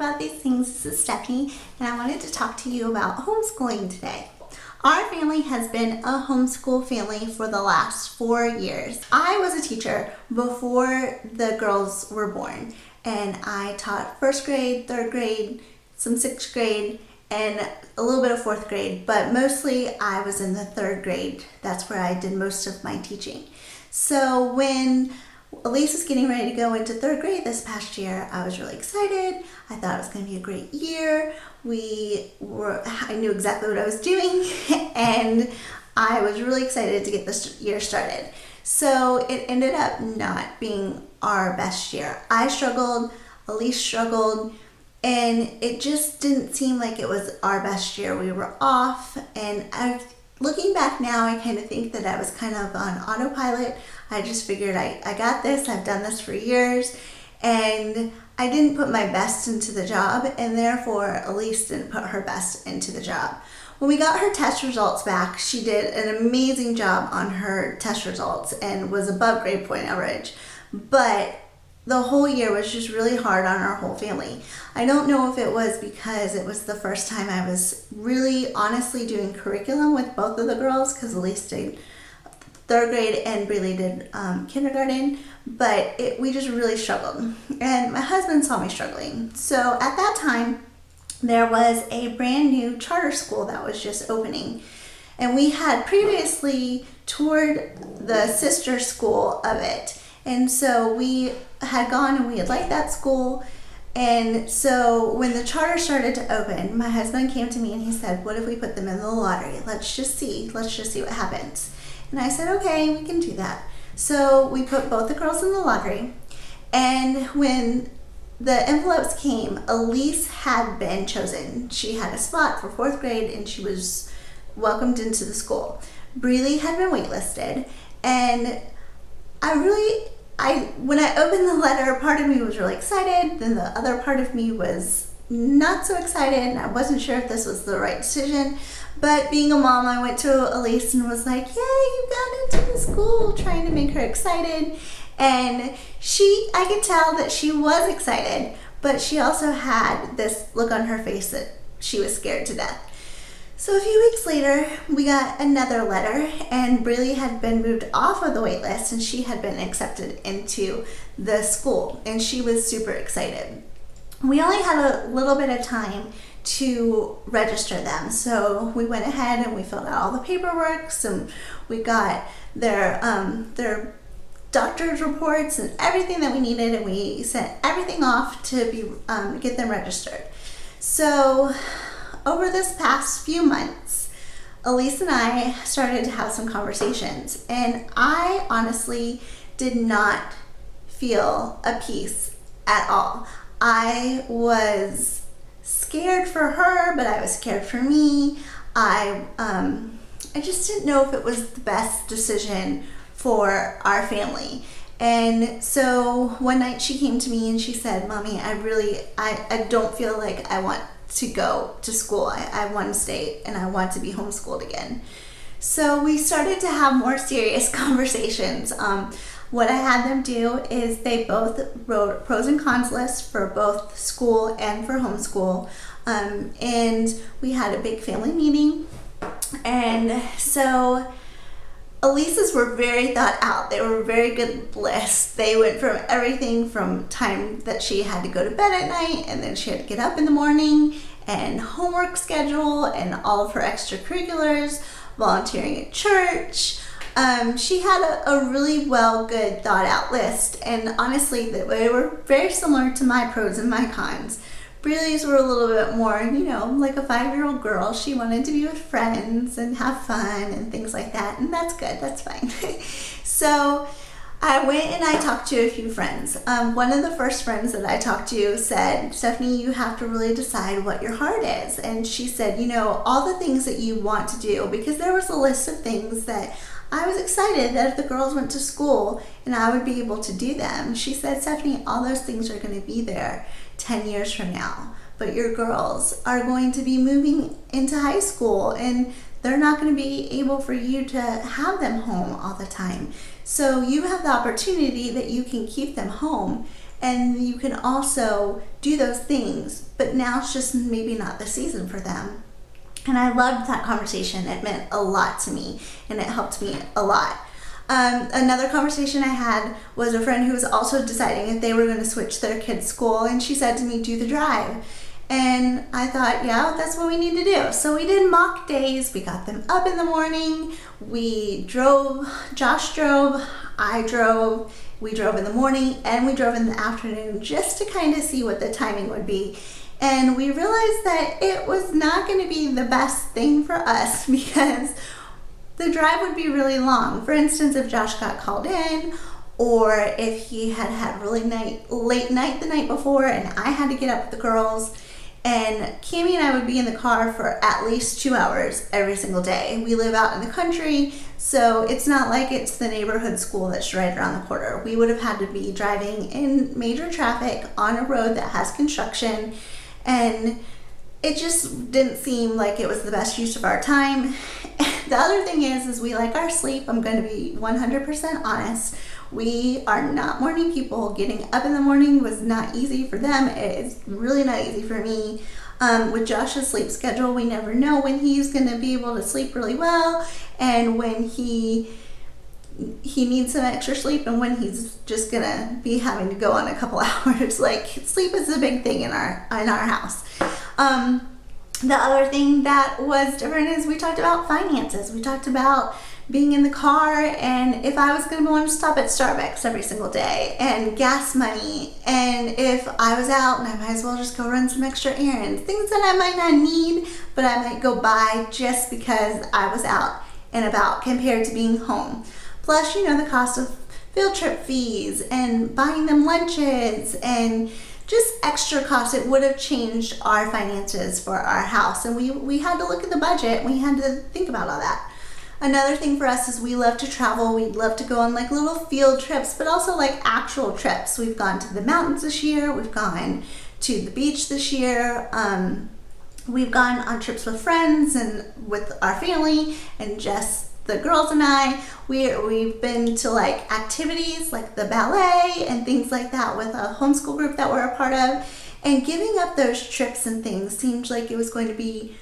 about these things. This is Stephanie, and I wanted to talk to you about homeschooling today. Our family has been a homeschool family for the last 4 years. I was a teacher before the girls were born, and I taught first grade, third grade, some sixth grade, and a little bit of fourth grade, but mostly I was in the third grade. That's where I did most of my teaching. So when Elise was getting ready to go into third grade this past year, I was really excited. I thought it was going to be a great year. I knew exactly what I was doing, and I was really excited to get this year started. So it ended up not being our best year. I struggled, Elise struggled, and it just didn't seem like it was our best year. We were off, and looking back now, I kind of think that I was kind of on autopilot. I just figured I got this, I've done this for years, and I didn't put my best into the job, and therefore Elise didn't put her best into the job. When we got her test results back, she did an amazing job on her test results and was above grade point average, but the whole year was just really hard on our whole family. I don't know if it was because it was the first time I was really honestly doing curriculum with both of the girls, because Elise did third grade and Breely did kindergarten, but we just really struggled. And my husband saw me struggling. So at that time, there was a brand new charter school that was just opening. And we had previously toured the sister school of it. And so we had gone and we had liked that school. And so when the charter started to open, my husband came to me and he said, what if we put them in the lottery? Let's just see what happens. And I said, okay, we can do that. So we put both the girls in the lottery. And when the envelopes came, Elise had been chosen. She had a spot for fourth grade and she was welcomed into the school. Breely had been waitlisted. And when I opened the letter, part of me was really excited, then the other part of me was not so excited, and I wasn't sure if this was the right decision. But being a mom, I went to Elise and was like, yay, you got into the school, trying to make her excited. And I could tell that she was excited, but she also had this look on her face that she was scared to death. So a few weeks later, we got another letter, and Breely had been moved off of the wait list, and she had been accepted into the school, and she was super excited. We only had a little bit of time to register them, so we went ahead and we filled out all the paperwork, and we got their doctor's reports and everything that we needed, and we sent everything off to get them registered. So over this past few months, Elise and I started to have some conversations, and I honestly did not feel a peace at all. I was scared for her, but I was scared for me. I just didn't know if it was the best decision for our family. And so one night she came to me and she said, Mommy, I don't feel like I want to go to school. I want to stay and I want to be homeschooled again. So we started to have more serious conversations. What I had them do is they both wrote pros and cons lists for both school and for homeschool. And we had a big family meeting. And so Elise's were very thought out. They were very good lists. They went from everything from time that she had to go to bed at night, and then she had to get up in the morning, and homework schedule, and all of her extracurriculars, volunteering at church. She had a really good thought out list, and honestly they were very similar to my pros and my cons. Breely's were a little bit more, like a 5-year-old girl. She wanted to be with friends and have fun and things like that, and that's good, that's fine. So I went and I talked to a few friends. One of the first friends that I talked to said, Stephanie, you have to really decide what your heart is. And she said, all the things that you want to do, because there was a list of things that I was excited that if the girls went to school and I would be able to do them. She said, Stephanie, all those things are going to be there 10 years from now, but your girls are going to be moving into high school and they're not going to be able for you to have them home all the time. So you have the opportunity that you can keep them home and you can also do those things, but now it's just maybe not the season for them. And I loved that conversation. It meant a lot to me, and it helped me a lot. Another conversation I had was a friend who was also deciding if they were going to switch their kids' school, and she said to me, do the drive. And I thought, yeah, that's what we need to do. So we did mock days. We got them up in the morning. We drove, Josh drove, I drove, we drove in the morning, and we drove in the afternoon just to kind of see what the timing would be. And we realized that it was not going to be the best thing for us because the drive would be really long. For instance, if Josh got called in, or if he had had really late night the night before and I had to get up with the girls, and Cammie and I would be in the car for at least 2 hours every single day. We live out in the country, so it's not like it's the neighborhood school that's right around the corner. We would have had to be driving in major traffic on a road that has construction, and it just didn't seem like it was the best use of our time. The other thing is we like our sleep. I'm going to be 100% honest. We are not morning people. Getting up in the morning was not easy for them. It's really not easy for me. With Josh's sleep schedule, we never know when he's going to be able to sleep really well and when he needs some extra sleep and when he's just going to be having to go on a couple hours. Like, sleep is a big thing in our house. The other thing that was different is we talked about finances. We talked about being in the car, and if I was going to want to stop at Starbucks every single day, and gas money, and if I was out and I might as well just go run some extra errands, things that I might not need, but I might go buy just because I was out and about compared to being home. Plus, the cost of field trip fees and buying them lunches and just extra costs. It would have changed our finances for our house, and we had to look at the budget. We had to think about all that. Another thing for us is we love to travel. We love to go on like little field trips, but also like actual trips. We've gone to the mountains this year. We've gone to the beach this year. We've gone on trips with friends and with our family and just the girls and I. We've been to like activities like the ballet and things like that with a homeschool group that we're a part of. And giving up those trips and things seemed like it was going to be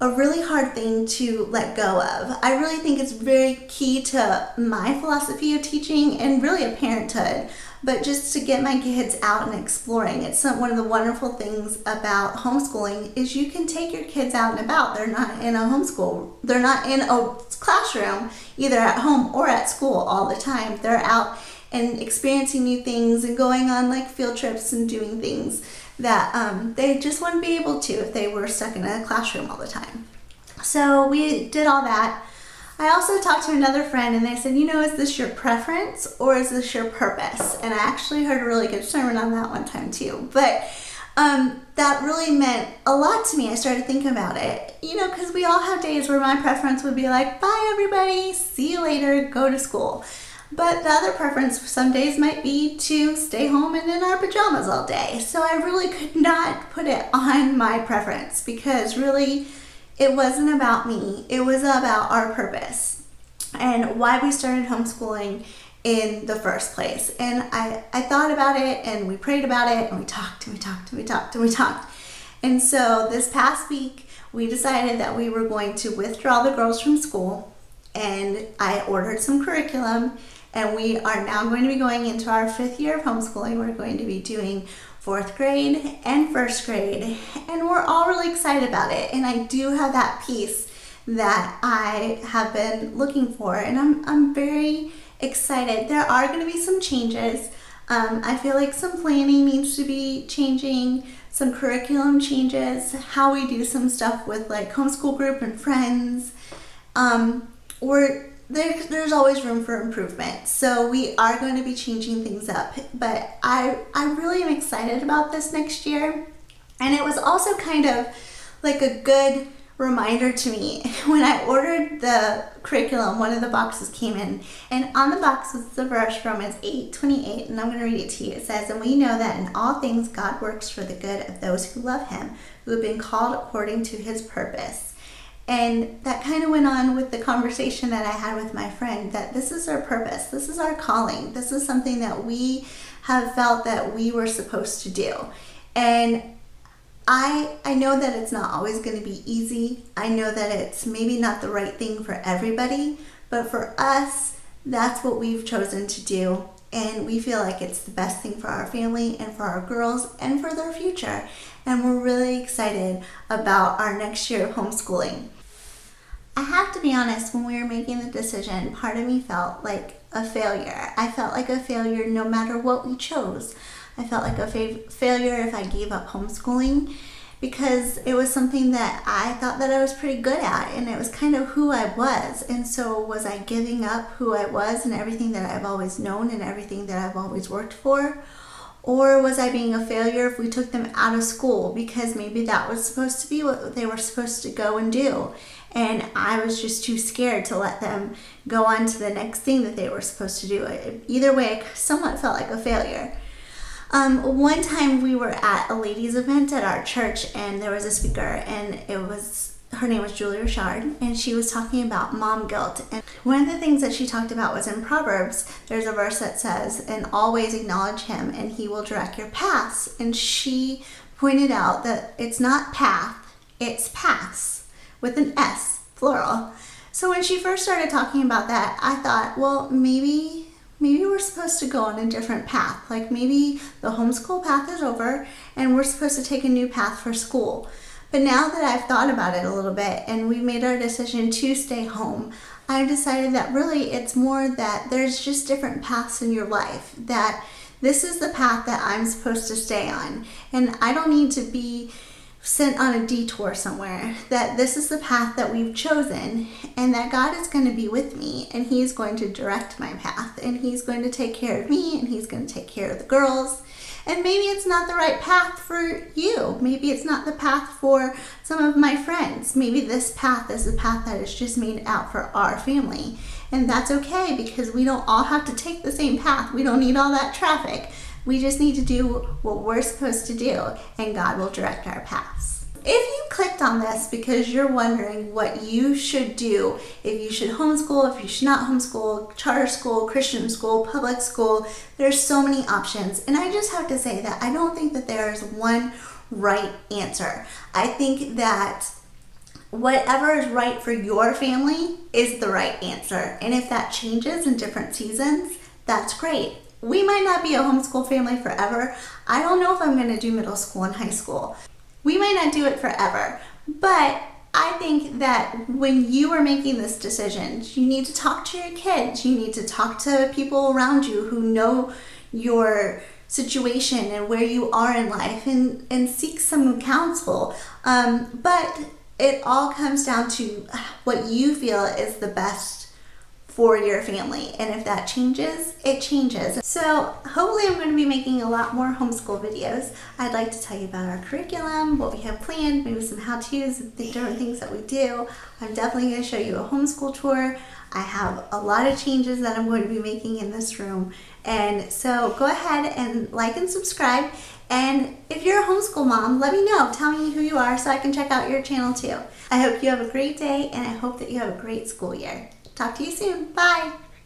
a really hard thing to let go of. I really think it's very key to my philosophy of teaching and really of parenthood, but just to get my kids out and exploring. It's one of the wonderful things about homeschooling is you can take your kids out and about. They're not in a homeschool. They're not in a classroom, either at home or at school all the time. They're out and experiencing new things and going on like field trips and doing things that they just wouldn't be able to if they were stuck in a classroom all the time. So we did all that. I also talked to another friend and they said, is this your preference or is this your purpose? And I actually heard a really good sermon on that one time too. But that really meant a lot to me. I started thinking about it, because we all have days where my preference would be like, bye everybody, see you later, go to school. But the other preference some days might be to stay home and in our pajamas all day. So I really could not put it on my preference because really it wasn't about me. It was about our purpose and why we started homeschooling in the first place. And I thought about it and we prayed about it and we talked and we talked and we talked and we talked. And so this past week we decided that we were going to withdraw the girls from school, and I ordered some curriculum. And we are now going to be going into our 5th year of homeschooling. We're going to be doing 4th grade and 1st grade. And we're all really excited about it. And I do have that piece that I have been looking for. And I'm very excited. There are going to be some changes. I feel like some planning needs to be changing, some curriculum changes, how we do some stuff with like homeschool group and friends. There's always room for improvement. So we are going to be changing things up. But I really am excited about this next year. And it was also kind of like a good reminder to me. When I ordered the curriculum, one of the boxes came in. And on the box was the verse, Romans 8:28. And I'm going to read it to you. It says, "And we know that in all things God works for the good of those who love him, who have been called according to his purpose." And that kind of went on with the conversation that I had with my friend, that this is our purpose, this is our calling, this is something that we have felt that we were supposed to do. And I know that it's not always going to be easy. I know that it's maybe not the right thing for everybody, but for us, that's what we've chosen to do. And we feel like it's the best thing for our family and for our girls and for their future. And we're really excited about our next year of homeschooling. I have to be honest, when we were making the decision, part of me felt like a failure. I felt like a failure no matter what we chose. I felt like a failure if I gave up homeschooling, because it was something that I thought that I was pretty good at, and it was kind of who I was. And so was I giving up who I was and everything that I've always known and everything that I've always worked for? Or was I being a failure if we took them out of school because maybe that was supposed to be what they were supposed to go and do, and I was just too scared to let them go on to the next thing that they were supposed to do? Either way, I somewhat felt like a failure. One time we were at a ladies' event at our church, and there was a speaker, and her name was Julie Richard, and she was talking about mom guilt. And one of the things that she talked about was in Proverbs, there's a verse that says, "And always acknowledge him, and he will direct your paths." And she pointed out that it's not path, it's paths, with an S, plural. So when she first started talking about that, I thought, well, maybe we're supposed to go on a different path. Like maybe the homeschool path is over and we're supposed to take a new path for school. But now that I've thought about it a little bit and we made our decision to stay home, I've decided that really it's more that there's just different paths in your life, that this is the path that I'm supposed to stay on. And I don't need to be sent on a detour somewhere, that this is the path that we've chosen, and that God is going to be with me, and he's going to direct my path, and he's going to take care of me, and he's going to take care of the girls. And maybe it's not the right path for you. Maybe it's not the path for some of my friends. Maybe this path is the path that is just made out for our family. And that's okay, because we don't all have to take the same path. We don't need all that traffic. We just need to do what we're supposed to do, and God will direct our paths. If you clicked on this because you're wondering what you should do, if you should homeschool, if you should not homeschool, charter school, Christian school, public school, there's so many options. And I just have to say that I don't think that there is one right answer. I think that whatever is right for your family is the right answer. And if that changes in different seasons, that's great. We might not be a homeschool family forever. I don't know if I'm going to do middle school and high school. We might not do it forever, but I think that when you are making this decision, you need to talk to your kids. You need to talk to people around you who know your situation and where you are in life, and seek some counsel. But it all comes down to what you feel is the best for your family, and if that changes, it changes. So hopefully I'm going to be making a lot more homeschool videos. I'd like to tell you about our curriculum, what we have planned, maybe some how-tos, the different things that we do. I'm definitely going to show you a homeschool tour. I have a lot of changes that I'm going to be making in this room, and so go ahead and like and subscribe. And if you're a homeschool mom, let me know. Tell me who you are so I can check out your channel too. I hope you have a great day, and I hope that you have a great school year. Talk to you soon. Bye.